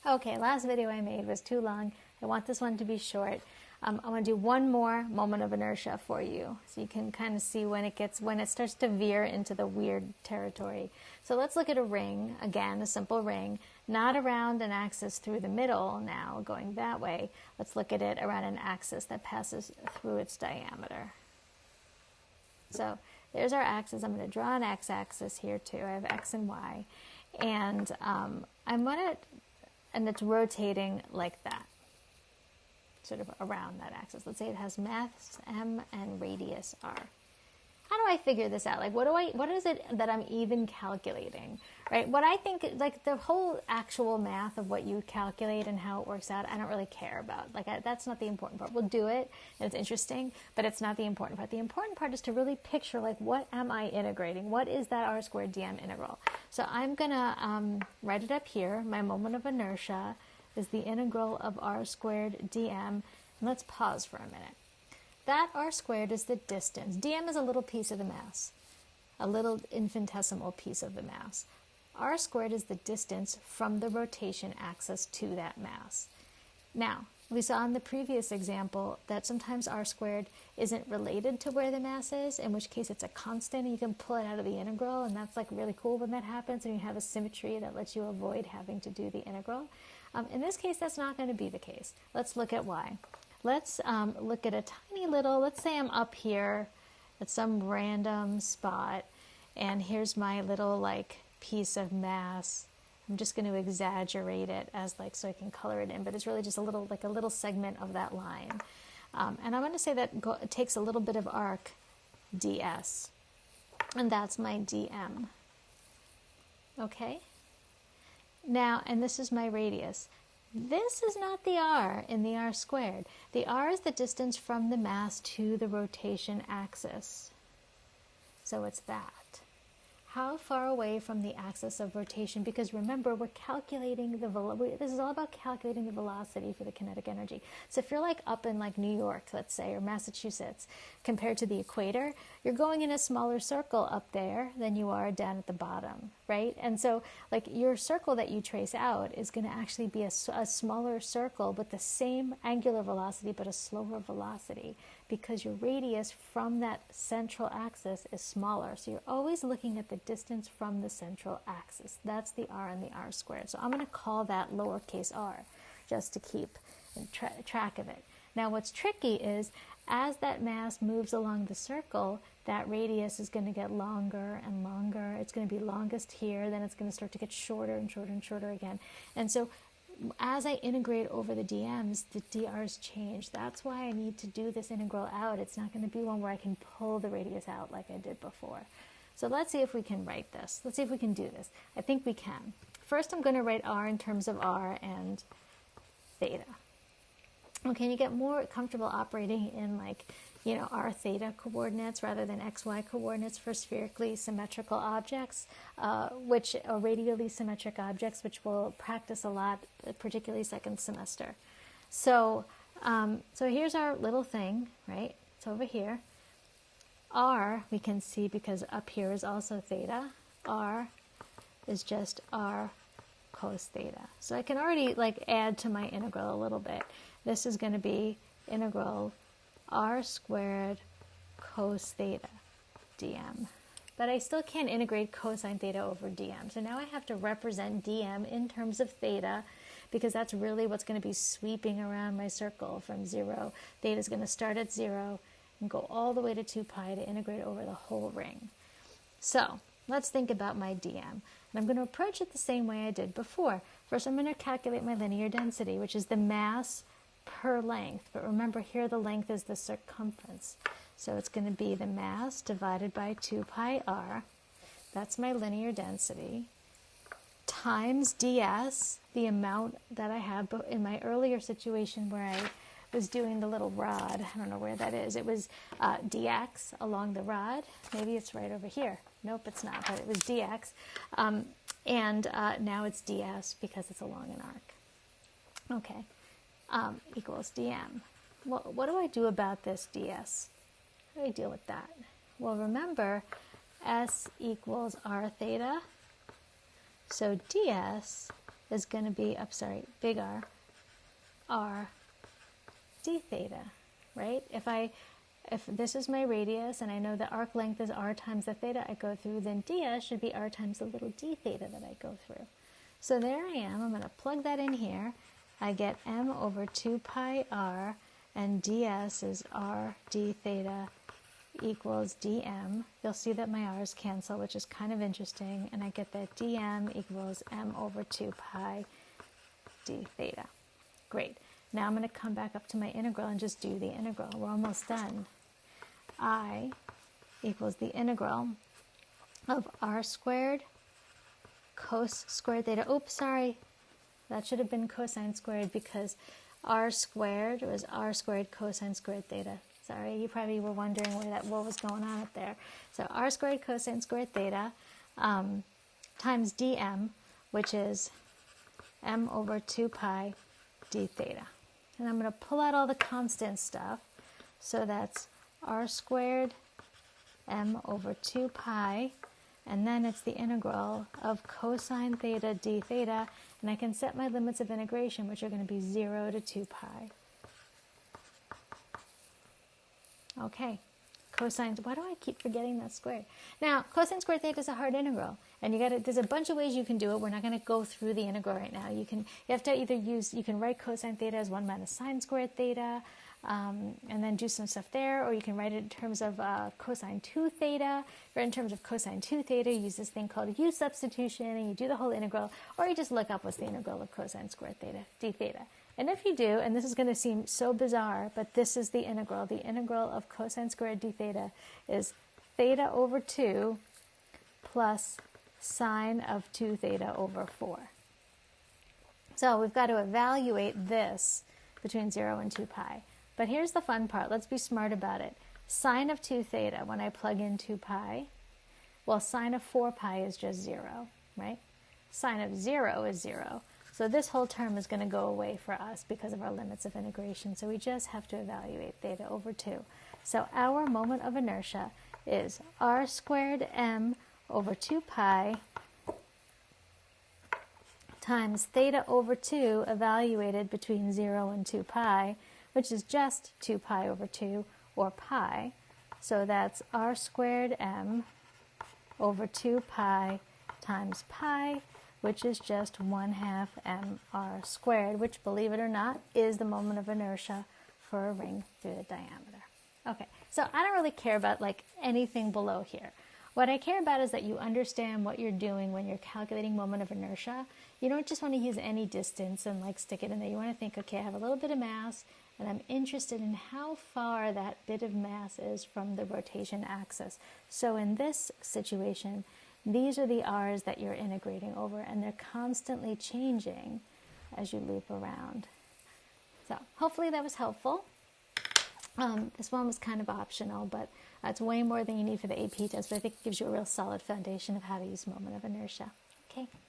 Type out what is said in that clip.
Okay, last video I made was too long. I want this one to be short. I'm going to do one more moment of inertia for you, so you can kind of see when it starts to veer into the weird territory. So let's look at a ring, again, a simple ring, not around an axis through the middle now, going that way. Let's look at it around an axis that passes through its diameter. So there's our axis. I'm going to draw an x-axis here too. I have x and y. And and it's rotating like that, sort of around that axis. Let's say it has mass m and radius r. How do I figure this out? Like, what is it that I'm even calculating, right? What I think, like, the whole actual math of what you calculate and how it works out, I don't really care about. Like, that's not the important part. We'll do it, and it's interesting, but it's not the important part. The important part is to really picture, like, what am I integrating? What is that r squared dm integral? So I'm going to write it up here. My moment of inertia is the integral of r squared dm. And let's pause for a minute. That r squared is the distance. Dm is a little piece of the mass, a little infinitesimal piece of the mass. R squared is the distance from the rotation axis to that mass. Now, we saw in the previous example that sometimes r squared isn't related to where the mass is, in which case it's a constant and you can pull it out of the integral, and that's like really cool when that happens, and you have a symmetry that lets you avoid having to do the integral. In this case, that's not going to be the case. Let's look at why. Let's look at a tiny little, let's say I'm up here at some random spot, and here's my little like piece of mass. I'm just going to exaggerate it as like, so I can color it in, but it's really just a little segment of that line. And I'm going to say that it takes a little bit of arc ds, and that's my dm. Okay? Now, and this is my radius. This is not the r in the r squared. The r is the distance from the mass to the rotation axis. So it's that. How far away from the axis of rotation? Because remember, we're calculating this is all about calculating the velocity for the kinetic energy. So if you're like up in like New York, let's say, or Massachusetts, compared to the equator, you're going in a smaller circle up there than you are down at the bottom, right? And so like your circle that you trace out is going to actually be a smaller circle with the same angular velocity but a slower velocity, because your radius from that central axis is smaller. So you're always looking at the distance from the central axis. That's the r and the r squared. So I'm going to call that lowercase r just to keep track of it. Now what's tricky is as that mass moves along the circle, that radius is going to get longer and longer. It's going to be longest here, then it's going to start to get shorter and shorter and shorter again. And so as I integrate over the dm's, the dr's change. That's why I need to do this integral out. It's not going to be one where I can pull the radius out like I did before. So let's see if we can write this. Let's see if we can do this. I think we can. First, I'm going to write r in terms of r and theta. Okay, you get more comfortable operating in like, r theta coordinates rather than xy coordinates for spherically symmetrical objects, which are radially symmetric objects, which we'll practice a lot, particularly second semester. So, so here's our little thing, right? It's over here. R, we can see because up here is also theta. R is just r cos theta. So I can already like add to my integral a little bit. This is going to be integral r squared cos theta dm. But I still can't integrate cosine theta over dm. So now I have to represent dm in terms of theta, because that's really what's going to be sweeping around my circle from 0. Theta is going to start at 0 and go all the way to 2 pi to integrate over the whole ring. So let's think about my dm. And I'm going to approach it the same way I did before. First, I'm going to calculate my linear density, which is the mass per length. But remember, here the length is the circumference. So it's going to be the mass divided by 2 pi r. That's my linear density. Times ds, the amount that I had in my earlier situation where I was doing the little rod. I don't know where that is. It was dx along the rod. Maybe it's right over here. Nope, it's not, but it was dx. And now it's ds because it's along an arc. Okay, equals dm. Well, what do I do about this ds? How do I deal with that? Well, remember, s equals r theta. So ds is going to be, big R d theta, right? If this is my radius and I know the arc length is r times the theta I go through, then ds should be r times the little d theta that I go through. So there I am. I'm going to plug that in here. I get m over 2 pi r, and ds is r d theta equals dm. You'll see that my r's cancel, which is kind of interesting, and I get that dm equals m over 2 pi d theta. Great. Now I'm going to come back up to my integral and just do the integral. We're almost done. I equals the integral of r squared cos squared theta. Oops, sorry. That should have been cosine squared because r squared was r squared cosine squared theta. Sorry, you probably were wondering what was going on up there. So r squared cosine squared theta times dm, which is m over 2 pi d theta. And I'm going to pull out all the constant stuff. So that's r squared m over 2 pi, and then it's the integral of cosine theta d theta, and I can set my limits of integration, which are going to be 0 to 2 pi. Okay, cosine, why do I keep forgetting that squared? Now, cosine squared theta is a hard integral, and there's a bunch of ways you can do it. We're not going to go through the integral right now. You have to either you can write cosine theta as 1 minus sine squared theta, and then do some stuff there, or you can write it in terms of cosine 2 theta, or in terms of cosine 2 theta, you use this thing called a u substitution, and you do the whole integral, or you just look up what's the integral of cosine squared theta, d theta. And if you do, and this is going to seem so bizarre, but this is the integral of cosine squared d theta is theta over 2 plus sine of 2 theta over 4. So we've got to evaluate this between 0 and 2 pi. But here's the fun part. Let's be smart about it. Sine of 2 theta, when I plug in 2 pi, well, sine of 4 pi is just 0, right? Sine of 0 is 0. So this whole term is going to go away for us because of our limits of integration. So we just have to evaluate theta over 2. So our moment of inertia is r squared m over 2 pi times theta over 2 evaluated between 0 and 2 pi, which is just 2 pi over 2, or pi. So that's r squared m over 2 pi times pi, which is just 1/2 mr squared, which, believe it or not, is the moment of inertia for a ring through the diameter. Okay, so I don't really care about anything below here. What I care about is that you understand what you're doing when you're calculating moment of inertia. You don't just want to use any distance and stick it in there. You want to think, okay, I have a little bit of mass, and I'm interested in how far that bit of mass is from the rotation axis. So in this situation, these are the r's that you're integrating over, and they're constantly changing as you loop around. So hopefully that was helpful. This one was kind of optional, but it's way more than you need for the AP test, but I think it gives you a real solid foundation of how to use moment of inertia. Okay.